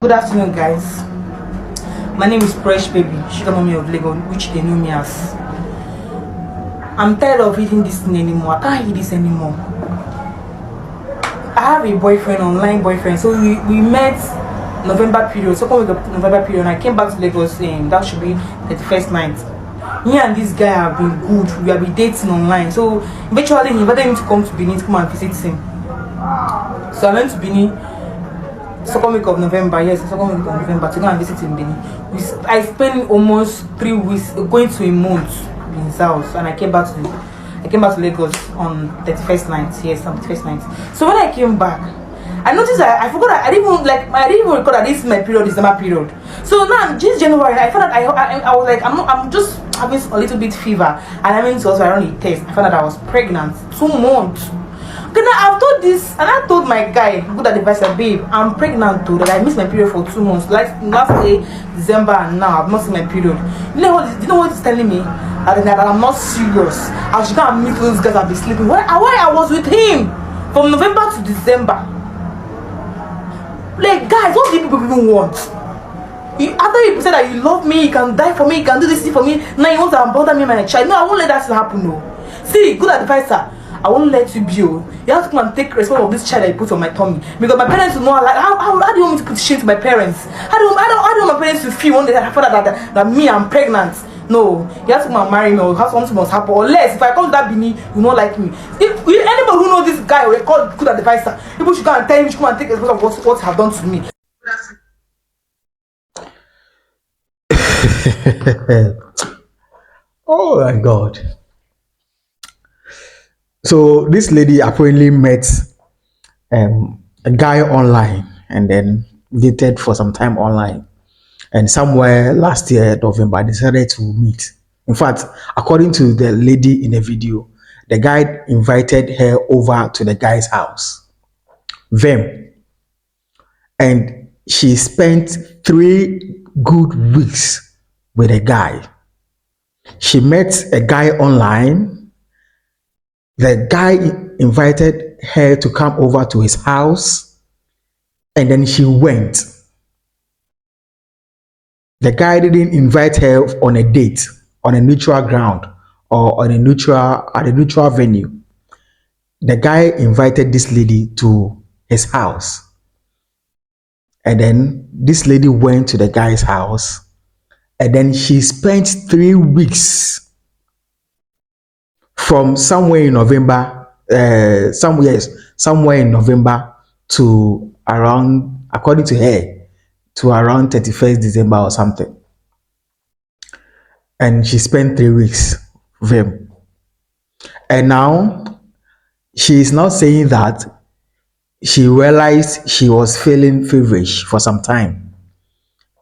Good afternoon, guys. My name is Fresh Baby, Sugar Mommy of Lagos, which they know me as. I'm tired of eating this thing anymore. I can't eat this anymore. I have a boyfriend, online boyfriend. So we met November period, second week of November period, and I came back to Lagos. That should be the first night. Me and this guy have been good. We have been dating online. So eventually he invited me to come to Benin to come and visit him. So I went to Benin. Second week of November, yes, second week of November to go and visit in Benin. I spent almost 3 weeks, going to a month in his house, and I came back to Lagos on 31st night. Yes, on 31st night. So when I came back, I noticed that I forgot that I didn't even record that this is my period, December period. So now this January, I found out I was like I'm just having a little bit fever, and I went to also run a test. I found out I was pregnant 2 months. Okay, now I've told this, and I told my guy, good advisor, babe, I'm pregnant too, that I missed my period for 2 months. Like last day, December, and now I've not seen my period. You know what he's telling me? That I'm not serious. I should go and meet those guys and be sleeping. Why I was with him from November to December. Like, guys, what do people even want? After you said that you love me, you can die for me, you can do this thing for me, now you want to bother me and my child. No, I won't let that happen. No. See, good advisor, I won't let you be. You have to come and take responsibility of this child that you put on my tummy. Because my parents will not like, how do you want me to put shame to my parents? How do you want my parents to feel one day that I found out that me, I'm pregnant? No, you have to come and marry me, or have something must happen. Unless if I come to that Bini, you will not like me. If anybody who knows this guy will call good advisor, people should go and tell him to come and take responsibility of what he have done to me. Oh my God. So this lady apparently met a guy online and then dated for some time online. And somewhere last year, November, they decided to meet. In fact, according to the lady in the video, the guy invited her over to the guy's house, Vem, and she spent 3 good weeks with a guy. She met a guy online. The guy invited her to come over to his house, and then she went. The guy didn't invite her on a date, on a neutral ground, or on a neutral venue. The guy invited this lady to his house, and then this lady went to the guy's house, and then she spent 3 weeks from somewhere in November, somewhere in November to around, according to her, to around 31st December or something. And she spent 3 weeks with him. And now she is now saying that she realized she was feeling feverish for some time.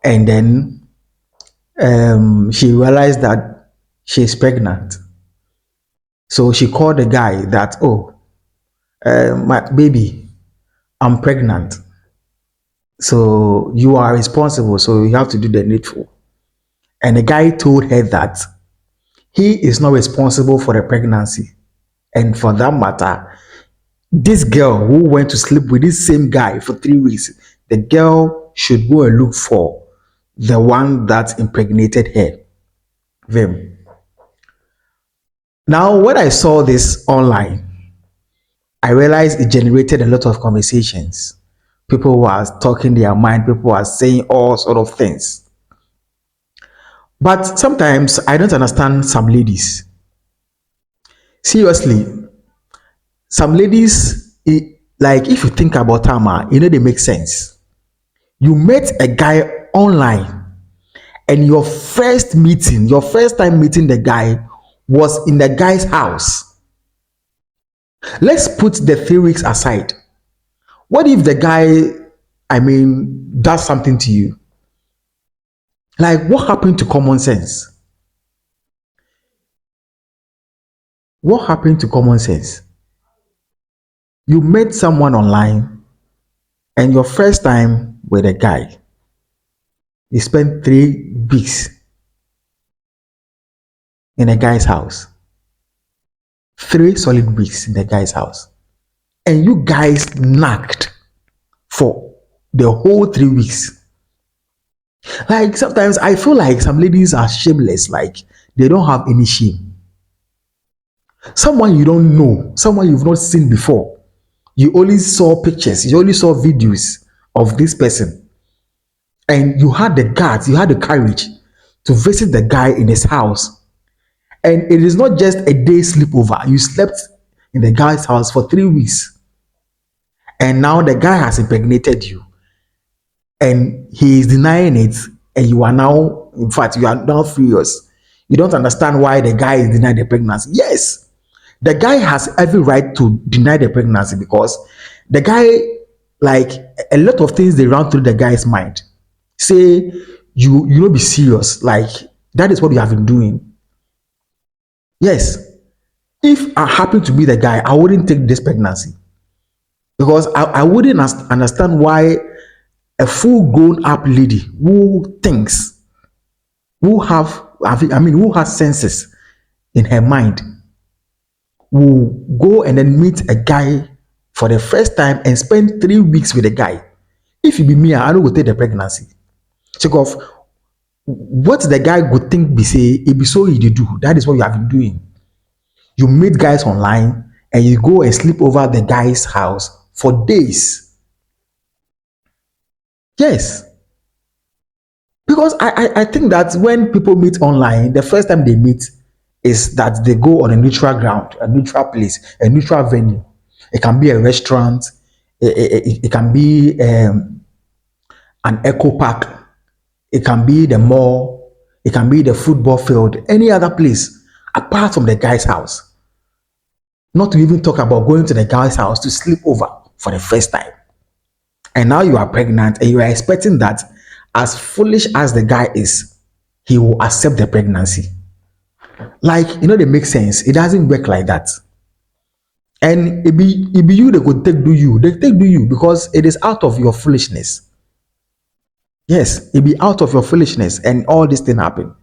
And then she realized that she's pregnant. So she called the guy that, my baby, I'm pregnant. So you are responsible. So you have to do the needful. And the guy told her that he is not responsible for the pregnancy. And for that matter, this girl who went to sleep with this same guy for 3 weeks, the girl should go and look for the one that impregnated her. Vim. Now, when I saw this online, I realized it generated a lot of conversations. People were talking their mind, people were saying all sort of things. But sometimes I don't understand some ladies. Seriously, some ladies, like if you think about Tama, they make sense. You met a guy online, and your first time meeting the guy was in the guy's house. Let's put the 3 weeks aside. What if the guy, does something to you? Like, what happened to common sense? What happened to common sense? You met someone online, and your first time with a guy, you spent 3 weeks in a guy's house. 3 solid weeks in the guy's house. And you guys knocked for the whole 3 weeks. Like sometimes I feel like some ladies are shameless, like they don't have any shame. Someone you don't know, someone you've not seen before, you only saw pictures, you only saw videos of this person, and you had the guts, you had the courage to visit the guy in his house. And it is not just a day sleepover, you slept in the guy's house for 3 weeks, and now the guy has impregnated you, and he is denying it, and you are now, in fact, you are now furious. You don't understand why the guy is denying the pregnancy. Yes, the guy has every right to deny the pregnancy because the guy, like, a lot of things they run through the guy's mind. Say you don't be serious, like that is what you have been doing. Yes, if I happen to be the guy, I wouldn't take this pregnancy because I wouldn't understand why a full grown up lady who thinks, who who has senses in her mind, will go and then meet a guy for the first time and spend 3 weeks with a guy. If it be me, I don't go take the pregnancy. Check off what the guy would think be say, it be so easy to do. That is what you have been doing. You meet guys online and you go and sleep over the guy's house for days. Yes. Because I think that when people meet online, the first time they meet is that they go on a neutral ground, a neutral place, a neutral venue. It can be a restaurant, it can be an eco park, it can be the mall, it can be the football field, any other place apart from the guy's house. Not to even talk about going to the guy's house to sleep over for the first time. And now you are pregnant and you are expecting that, as foolish as the guy is, he will accept the pregnancy. Like, they make sense. It doesn't work like that. And it be you they could take do you. They take do you because it is out of your foolishness. Yes, it be out of your foolishness and all this thing happen.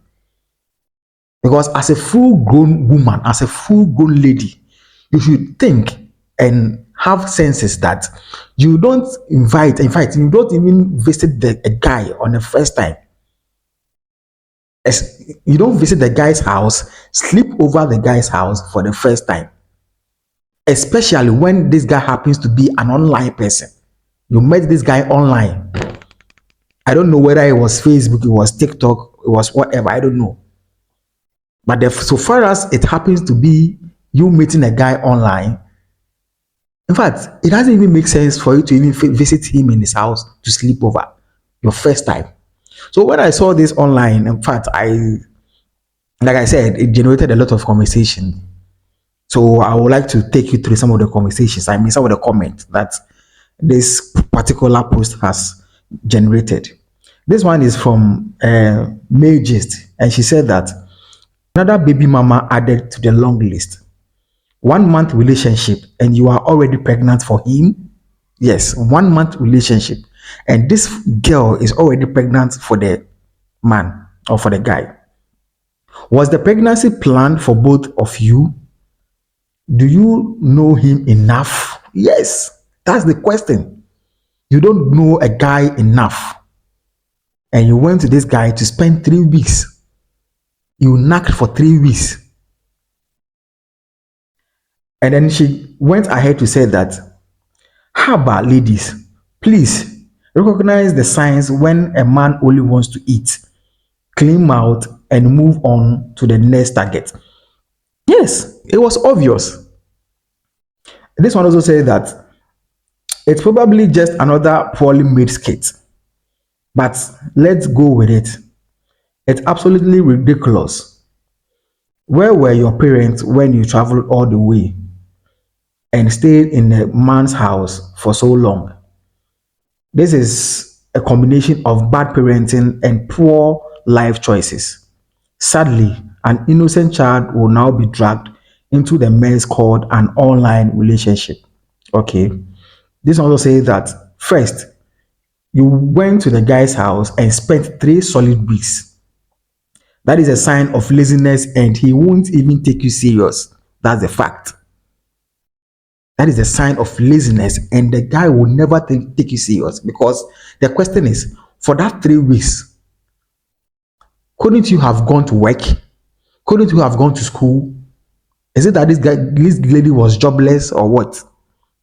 Because as a full grown woman, as a full grown lady, you should think and have senses that you don't invite, in fact, you don't even visit a guy on the first time. You don't visit the guy's house, sleep over the guy's house for the first time. Especially when this guy happens to be an online person. You met this guy online. I don't know whether it was Facebook, it was TikTok, it was whatever, I don't know. But so far as it happens to be you meeting a guy online, in fact, it doesn't even make sense for you to even visit him in his house to sleep over your first time. So when I saw this online, in fact, like I said, it generated a lot of conversation. So I would like to take you through some of the conversations. I mean, some of the comments that this particular post has generated. This one is from May Gist, and she said that another baby mama added to the long list. 1 month relationship, and you are already pregnant for him. Yes, 1 month relationship, and this girl is already pregnant for the man or for the guy. Was the pregnancy planned for both of you? Do you know him enough? Yes, that's the question. You don't know a guy enough, and you went to this guy to spend 3 weeks. You knocked for 3 weeks. And then she went ahead to say that, how about ladies, please recognize the signs when a man only wants to eat, clean mouth, and move on to the next target. Yes, it was obvious. This one also says that it's probably just another poorly made skit, but let's go with it. It's absolutely ridiculous. Where were your parents when you traveled all the way and stayed in a man's house for so long? This is a combination of bad parenting and poor life choices. Sadly, an innocent child will now be dragged into the mess called an online relationship. Okay. This also says that first, you went to the guy's house and spent 3 solid weeks. That is a sign of laziness, and he won't even take you serious. That's the fact. That is a sign of laziness, and the guy will never take you serious because the question is, for that 3 weeks, Couldn't you have gone to work? Couldn't you have gone to school? Is it that this lady was jobless or what?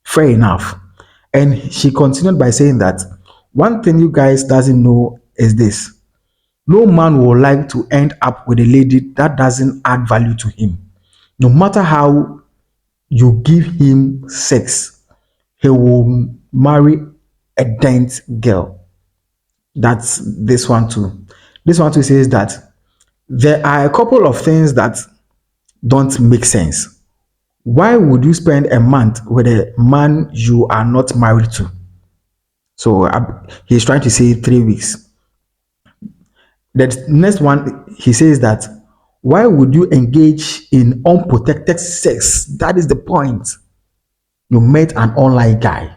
Fair enough. And she continued by saying that one thing you guys doesn't know is this: no man will like to end up with a lady that doesn't add value to him. No matter how you give him sex, he will marry a dent girl. That's this one too. This one too says that there are a couple of things that don't make sense. Why would you spend a month with a man you are not married to? So he's trying to say 3 weeks. The next one, he says that why would you engage in unprotected sex? That is the point. You met an online guy.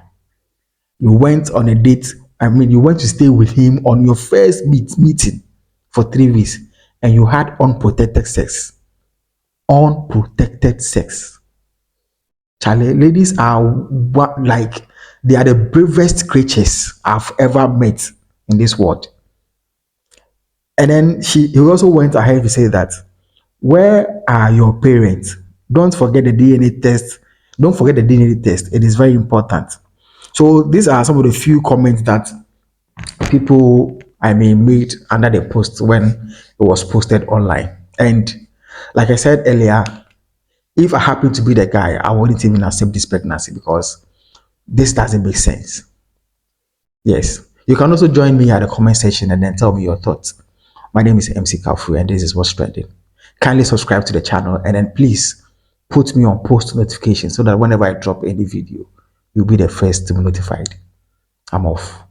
You went on a date. You went to stay with him on your first meeting for 3 weeks, and you had unprotected sex. Unprotected sex. Charlie, ladies are like they are the bravest creatures I've ever met in this world. And then he also went ahead to say that where are your parents? Don't forget the DNA test. Don't forget the DNA test. It is very important. So these are some of the few comments that people made under the post when it was posted online. And like I said earlier, if I happen to be the guy, I wouldn't even accept this pregnancy because this doesn't make sense. Yes. You can also join me at the comment section and then tell me your thoughts. My name is MC Kafu and this is What's Trending. Kindly subscribe to the channel and then please put me on post notifications so that whenever I drop any video, you'll be the first to be notified. I'm off.